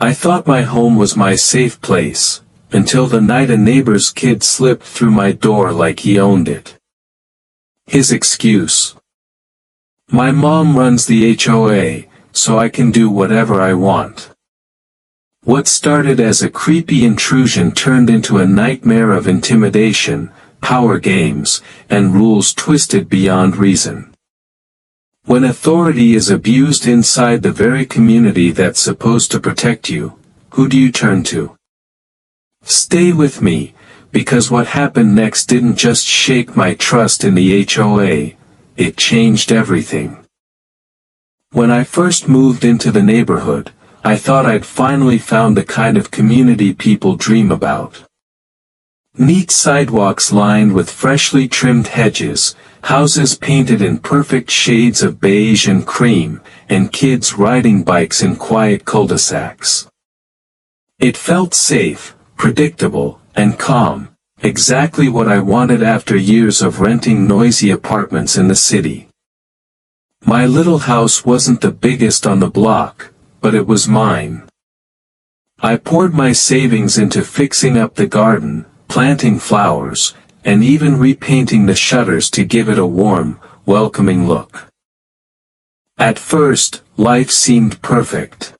I thought my home was my safe place, until the night a neighbor's kid slipped through my door like he owned it. His excuse: "My mom runs the HOA, so I can do whatever I want." What started as a creepy intrusion turned into a nightmare of intimidation, power games, and rules twisted beyond reason. When authority is abused inside the very community that's supposed to protect you, who do you turn to? Stay with me, because what happened next didn't just shake my trust in the HOA, it changed everything. When I first moved into the neighborhood, I thought I'd finally found the kind of community people dream about. Neat sidewalks lined with freshly trimmed hedges, houses painted in perfect shades of beige and cream, and kids riding bikes in quiet cul-de-sacs. It felt safe, predictable, and calm, exactly what I wanted after years of renting noisy apartments in the city. My little house wasn't the biggest on the block, but it was mine. I poured my savings into fixing up the garden, planting flowers, and even repainting the shutters to give it a warm, welcoming look. At first, life seemed perfect.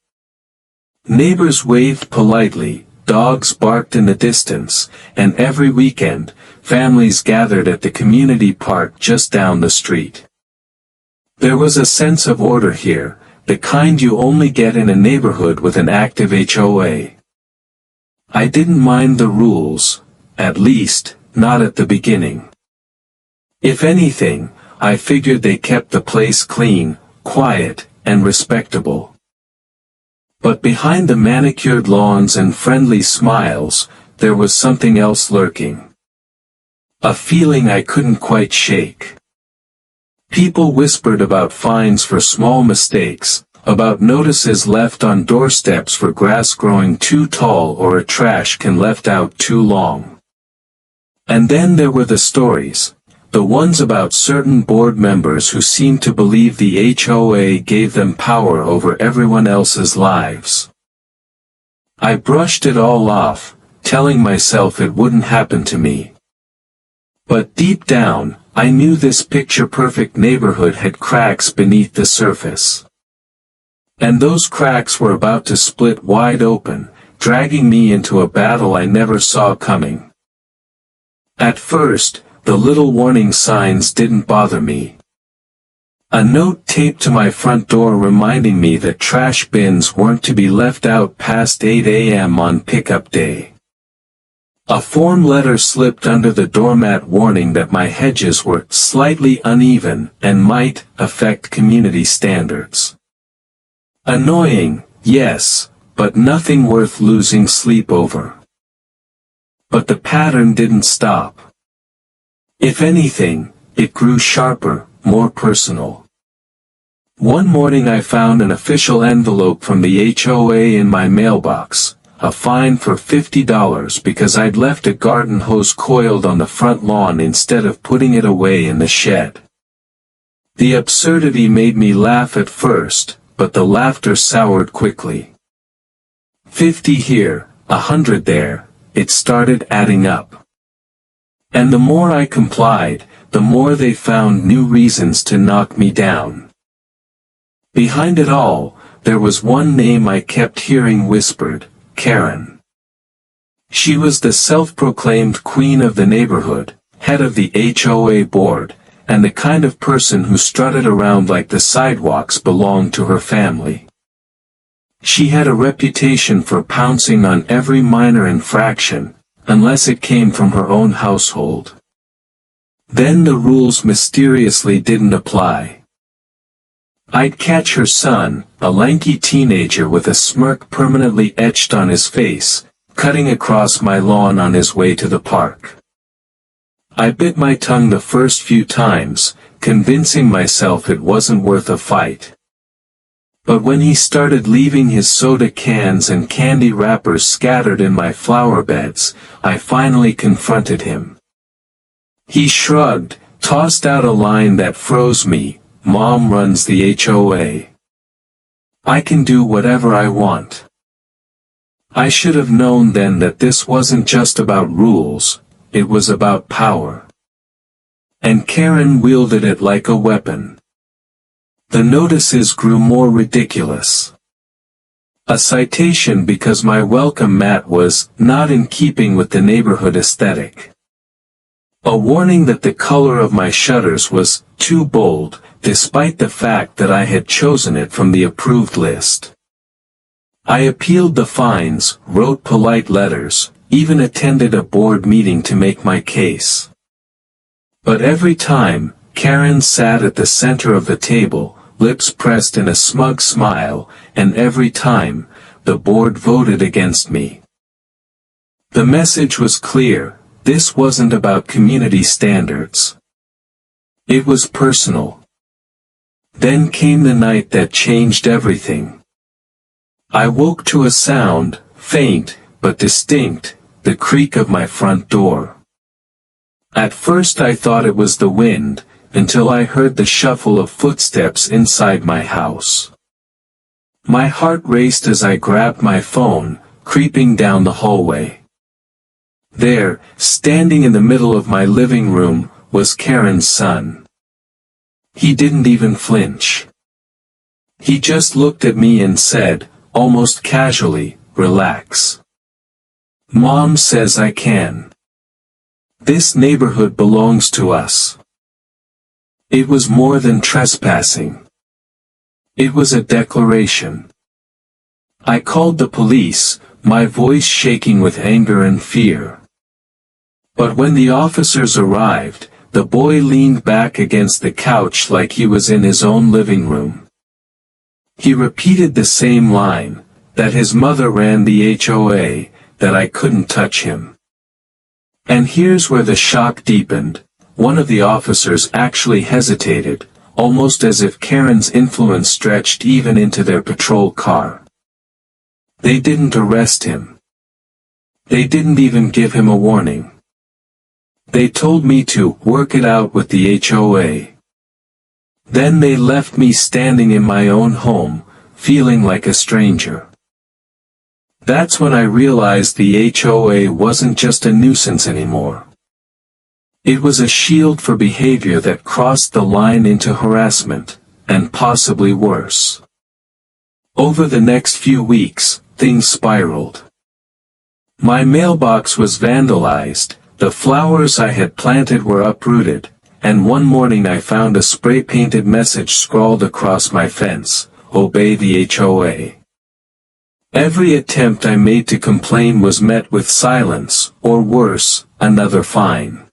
Neighbors waved politely, dogs barked in the distance, and every weekend, families gathered at the community park just down the street. There was a sense of order here, the kind you only get in a neighborhood with an active HOA. I didn't mind the rules, at least, not at the beginning. If anything, I figured they kept the place clean, quiet, and respectable. But behind the manicured lawns and friendly smiles, there was something else lurking. A feeling I couldn't quite shake. People whispered about fines for small mistakes, about notices left on doorsteps for grass growing too tall or a trash can left out too long. And then there were the stories, the ones about certain board members who seemed to believe the HOA gave them power over everyone else's lives. I brushed it all off, telling myself it wouldn't happen to me. But deep down, I knew this picture-perfect neighborhood had cracks beneath the surface. And those cracks were about to split wide open, dragging me into a battle I never saw coming. At first, the little warning signs didn't bother me. A note taped to my front door reminding me that trash bins weren't to be left out past 8 a.m. on pickup day. A form letter slipped under the doormat warning that my hedges were slightly uneven and might affect community standards. Annoying, yes, but nothing worth losing sleep over. But the pattern didn't stop. If anything, it grew sharper, more personal. One morning I found an official envelope from the HOA in my mailbox. A fine for $50 because I'd left a garden hose coiled on the front lawn instead of putting it away in the shed. The absurdity made me laugh at first, but the laughter soured quickly. 50 here, 100 there, it started adding up. And the more I complied, the more they found new reasons to knock me down. Behind it all, there was one name I kept hearing whispered: Karen. She was the self-proclaimed queen of the neighborhood, head of the HOA board, and the kind of person who strutted around like the sidewalks belonged to her family. She had a reputation for pouncing on every minor infraction, unless it came from her own household. Then the rules mysteriously didn't apply. I'd catch her son, a lanky teenager with a smirk permanently etched on his face, cutting across my lawn on his way to the park. I bit my tongue the first few times, convincing myself it wasn't worth a fight. But when he started leaving his soda cans and candy wrappers scattered in my flower beds, I finally confronted him. He shrugged, tossed out a line that froze me: "Mom runs the HOA. I can do whatever I want." I should have known then that this wasn't just about rules, it was about power. And Karen wielded it like a weapon. The notices grew more ridiculous. A citation because my welcome mat was not in keeping with the neighborhood aesthetic. A warning that the color of my shutters was too bold, despite the fact that I had chosen it from the approved list. I appealed the fines, wrote polite letters, even attended a board meeting to make my case. But every time, Karen sat at the center of the table, lips pressed in a smug smile, and every time, the board voted against me. The message was clear, this wasn't about community standards. It was personal. Then came the night that changed everything. I woke to a sound, faint, but distinct, the creak of my front door. At first I thought it was the wind, until I heard the shuffle of footsteps inside my house. My heart raced as I grabbed my phone, creeping down the hallway. There, standing in the middle of my living room, was Karen's son. He didn't even flinch. He just looked at me and said, almost casually, "Relax. Mom says I can. This neighborhood belongs to us." It was more than trespassing. It was a declaration. I called the police, my voice shaking with anger and fear. But when the officers arrived, the boy leaned back against the couch like he was in his own living room. He repeated the same line, that his mother ran the HOA, that I couldn't touch him. And here's where the shock deepened. One of the officers actually hesitated, almost as if Karen's influence stretched even into their patrol car. They didn't arrest him. They didn't even give him a warning. They told me to work it out with the HOA. Then they left me standing in my own home, feeling like a stranger. That's when I realized the HOA wasn't just a nuisance anymore. It was a shield for behavior that crossed the line into harassment, and possibly worse. Over the next few weeks, things spiraled. My mailbox was vandalized, the flowers I had planted were uprooted, and one morning I found a spray-painted message scrawled across my fence, "Obey the HOA." Every attempt I made to complain was met with silence, or worse, another fine.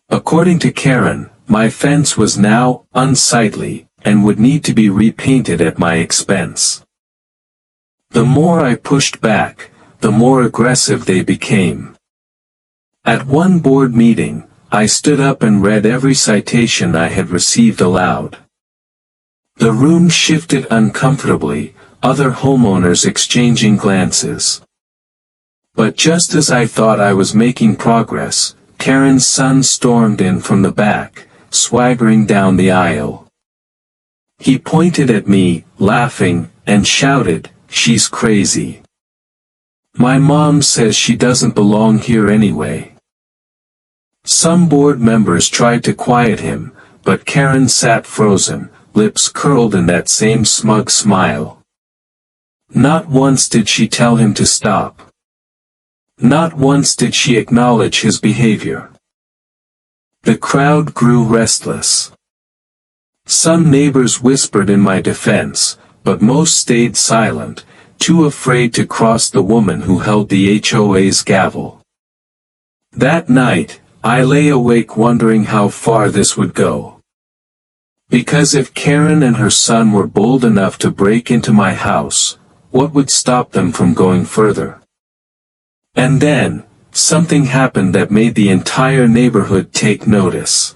According to Karen, my fence was now unsightly, and would need to be repainted at my expense. The more I pushed back, the more aggressive they became. At one board meeting, I stood up and read every citation I had received aloud. The room shifted uncomfortably, other homeowners exchanging glances. But just as I thought I was making progress, Karen's son stormed in from the back, swaggering down the aisle. He pointed at me, laughing, and shouted, "She's crazy. My mom says she doesn't belong here anyway." Some board members tried to quiet him, but Karen sat frozen, lips curled in that same smug smile. Not once did she tell him to stop. Not once did she acknowledge his behavior. The crowd grew restless. Some neighbors whispered in my defense, but most stayed silent, too afraid to cross the woman who held the HOA's gavel. That night, I lay awake wondering how far this would go. Because if Karen and her son were bold enough to break into my house, what would stop them from going further? And then, something happened that made the entire neighborhood take notice.